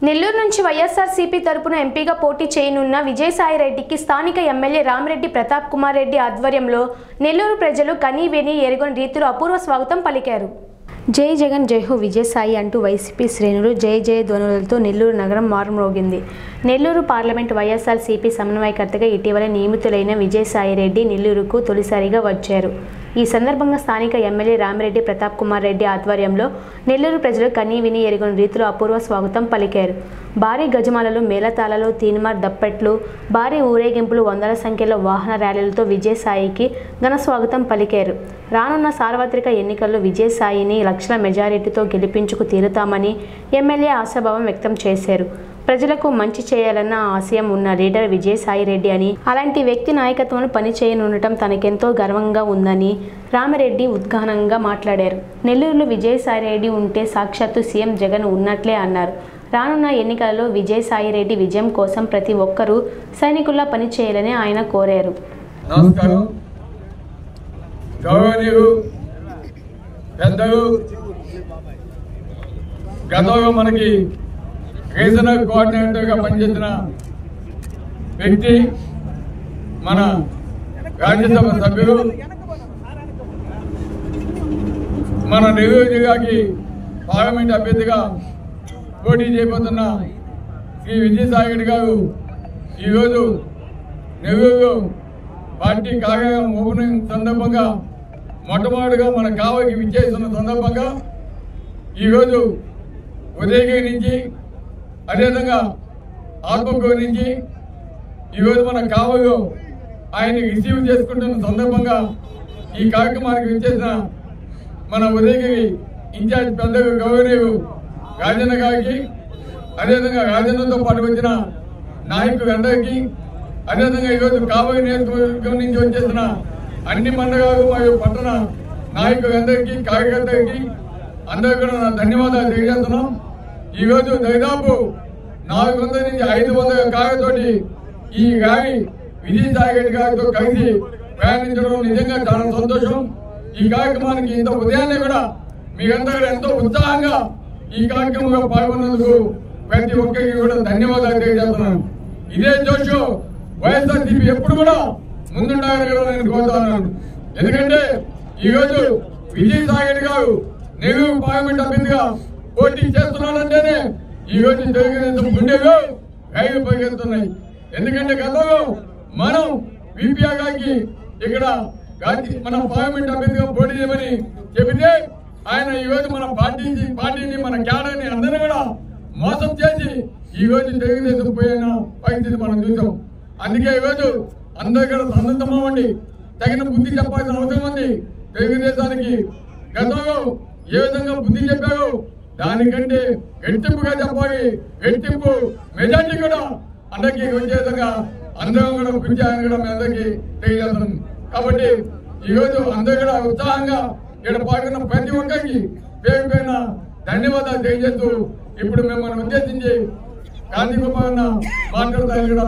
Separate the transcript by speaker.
Speaker 1: నెల్లూరు నుంచి వైఎస్ఆర్సీపీ తరపున ఎంపీగా పోటీ చేయనున్న విజయసాయిరెడ్డికి స్థానిక ఎమ్మెల్యే రామిరెడ్డి ప్రతాప్ కుమార్ రెడ్డి ఆధ్వర్యంలో నెల్లూరు ప్రజలు కనీవిని ఎరుగని రీతిలో అపూర్వ స్వాగతం పలికారు. జై జగన్ జై హో విజయసాయి అంటూ వైసీపీ శ్రేణులు జయ జయ ధ్వనులతో నెల్లూరు నగరం మారుమ్రోగింది. నెల్లూరు పార్లమెంట్ వైఎస్ఆర్సీపీ సమన్వయకర్తగా ఇటీవల నియమితులైన విజయసాయిరెడ్డి నెల్లూరుకు తొలిసారిగా వచ్చారు. ఈ సందర్భంగా స్థానిక ఎమ్మెల్యే రామిరెడ్డి ప్రతాప్ కుమార్ రెడ్డి ఆధ్వర్యంలో నెల్లూరు ప్రజలు కనీవిని ఎరుగని రీతిలో అపూర్వ స్వాగతం పలికారు. భారీ గజమాలలు, మేళతాళాలు, తీన్మార్ దప్పెట్లు, భారీ ఊరేగింపులు, వందల సంఖ్యలో వాహన ర్యాలీలతో విజయసాయికి ఘన స్వాగతం పలికారు. రానున్న సార్వత్రిక ఎన్నికల్లో విజయసాయిని లక్షల మెజారిటీతో గెలిపించుకు తీరుతామని ఎమ్మెల్యే ఆశాభావం వ్యక్తం చేశారు. ప్రజలకు మంచి చేయాలన్న ఆశయం ఉన్న లీడర్ విజయసాయిరెడ్డి అని, అలాంటి వ్యక్తి నాయకత్వంలో పనిచేయనుండటం తనకెంతో గర్వంగా ఉందని రామిరెడ్డి ఉద్ఘానంగా మాట్లాడారు. నెల్లూరులో విజయసాయిరెడ్డి ఉంటే సాక్షాత్తు సీఎం జగన్ ఉన్నట్లే అన్నారు. రానున్న ఎన్నికలలో విజయసాయిరెడ్డి విజయం కోసం ప్రతి ఒక్కరూ సైనికుల్లా పనిచేయాలని ఆయన కోరారు.
Speaker 2: మనకి రీజనల్ కోఆర్డినేటర్గా పనిచేసిన వ్యక్తి, మన రాజ్యసభ సభ్యులు, మన నెల్లూరు జిల్లాకి పార్లమెంట్ అభ్యర్థిగా పోటీ చేయబోతున్న శ్రీ విజయసాయిరెడ్డి గారు ఈరోజు నెల్లూరు పార్టీ కార్యాలయం ఓపెనింగ్ సందర్భంగా మొట్టమొదటిగా మన కావలికి విచ్చేస్తున్న సందర్భంగా ఈరోజు ఉదయగిరి నుంచి, అదేవిధంగా ఆత్మకూరు నుంచి ఈరోజు మన కావలిలో ఆయన్ని రిసీవ్ చేసుకుంటున్న సందర్భంగా ఈ కార్యక్రమానికి విచ్చేసిన మన ఉదయగిరి ఇన్ఛార్జ్ పెద్దలు గౌరవనీయులు రాజన్న గారికి, అదేవిధంగా రాజన్నతో పాటు వచ్చిన నాయకులందరికీ, అదేవిధంగా ఈరోజు కావలి నియోజకవర్గం నుంచి వచ్చేసిన అన్ని మండలాలు మరియు పట్టణ నాయకులందరికీ, కార్యకర్తలకి అందరికీ కూడా నా ధన్యవాదాలు తెలియజేస్తున్నాం. ఈరోజు దాదాపు 400 నుంచి 500 కార్లతోటి ఈ ర్యాలీ విజయసాయిరెడ్డి గారితో కలిసి ప్రయాణించడం నిజంగా చాలా సంతోషం. ఈ కార్యక్రమానికి ఇంత ఉదయాన్నే కూడా మీరందరూ ఎంతో ఉత్సాహంగా ఈ కార్యక్రమంలో పాల్గొన్నందుకు ప్రతి ఒక్కరికి కూడా ధన్యవాదాలు తెలియజేస్తున్నాను. ఇదే జోషు వైఎస్ఆర్సీపీ ఎప్పుడు కూడా ముందుండాలని కూడా నేను కోరుతున్నాను. ఎందుకంటే ఈరోజు విజయసాయిరెడ్డి గారు నెల్లూరు పార్లమెంట్ అభ్యర్థిగా పోటీ చేస్తున్నాడంటేనే ఈరోజు తెలుగుదేశం గుండెలు రైలు పరిగెత్తున్నాయి. ఎందుకంటే గతంలో మనం విపిఆర్ గారికి ఇక్కడ మన పార్లమెంట్ అభ్యర్థిగా పోటీ చేయమని చెబితే ఆయన ఈరోజు మన పార్టీని మన క్యాడర్ని అందరూ కూడా మోసం చేసి ఈరోజు తెలుగుదేశం పోయిన పరిస్థితి మనం చూసాం. అందుకే ఈరోజు అందరూ కూడా సన్నద్ధమవ్వండి, తగిన బుద్ధి చెప్పాల్సిన అవసరం ఉంది. తెలుగుదేశానికి గతంలో ఏ విధంగా బుద్ధి చెప్పారో దానికంటే రెట్టింపుగా చెప్పాలి. రెట్టింపు మెజార్టీ కూడా అందరికీ వచ్చే విధంగా అందరం కూడా కృషి చేయాలని కూడా మీ అందరికీ తెలియజేస్తున్నాం. కాబట్టి ఈరోజు అందరూ కూడా ఉత్సాహంగా ఇక్కడ పాల్గొన్న ప్రతి ఒక్కరికి పేరు పైన ధన్యవాదాలు తెలియజేస్తూ ఇప్పుడు మిమ్మల్ని ఉద్దేశించి గాంధీ గోపాలన్న మాట్లాడతాను కూడా